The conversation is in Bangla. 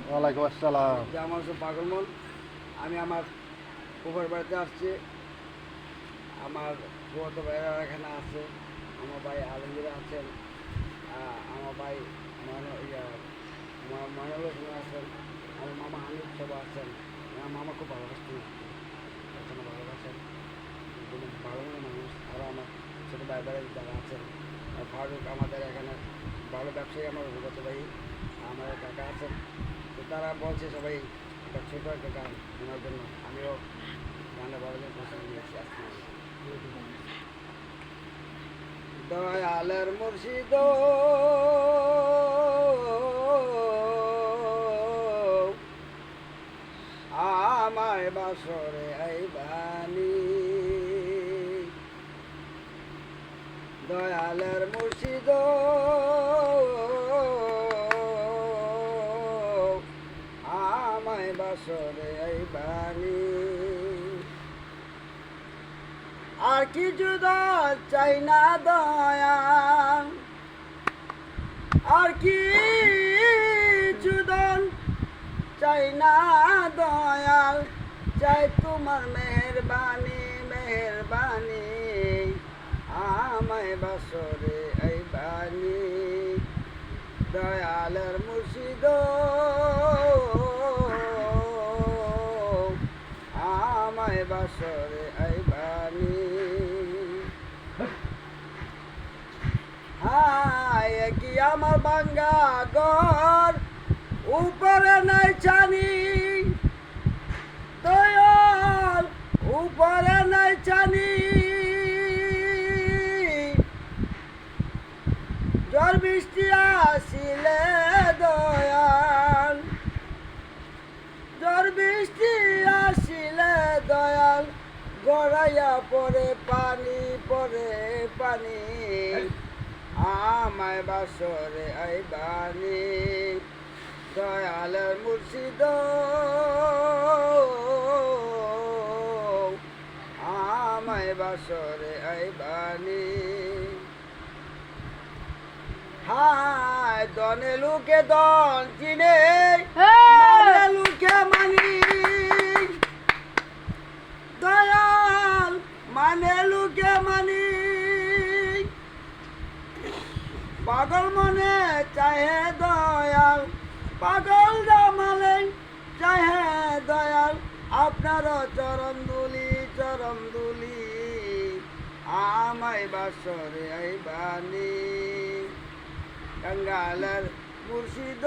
ওয়ালাইকুম আসসালাম। যে আমার হচ্ছে পাগলমন। আমি আমার ফুফার বাড়িতে আসছি। আমার ফুফাতো ভাইয়েরা এখানে আছে। আমার ভাই আলমগীর আছেন, আমার ভাই ময়নুল হোসেন আছেন, আমার মামা হানিফ সব আছেন। আমার মামা খুব ভালোবাসতেন, এখনো ভালোবাসেন, খুব ভালো মনে মানুষ। আরও আমার ছোটো ভাই ভাই যারা আছেন, ফারুক আমাদের এখানে ভালো ব্যবসায়ী, আমার ফুফাতো ভাই, আমার কাকা আছেন। তো তারা বলছে সবাই একটা ছোটো একটা গান শোনার জন্য। আমিও গানটা বলার জন্য প্রস্তুতি নিয়েছি আজকে। দয়ালের মুর্শিদ আমায় বাসরে আইবানি, দয়ালের মুর্শিদ আমায় বাসরে আইবানি। আর কিছু দল চাই না দয়াল, আর কিছু দল চাই না দয়াল, চাই তোমার মেহেরবানি মেহেরবানি, আমায় বাসরে আইবানি। দয়ালের মুর্শিদ আমায় বাসরে আইবানি। হায় কি আমার ভাঙ্গা ঘর, উপরে নাই ছানি দয়াল, উপরে নাই ছানি। ঝড় বৃষ্টি আসিলে দয়াল, ঝড় বৃষ্টি আসিলে দয়াল, গড়াইয়া পরে পানি পরে পানি, আমায় বাসরে আইবানি। দয়ালের মুর্শিদ আমায় বাসরে আইবানি। হায় দনে লুকে দন চিনে, মানে লুকে মানি দয়াল, মানে লুকে মানি। পাগল মনে চাহে দয়াল, পাগল জামালে চাহে দয়াল, আপনার চরণ দুলি আমায় বাসরে আইবানি। কাঙ্গালের মুর্শিদ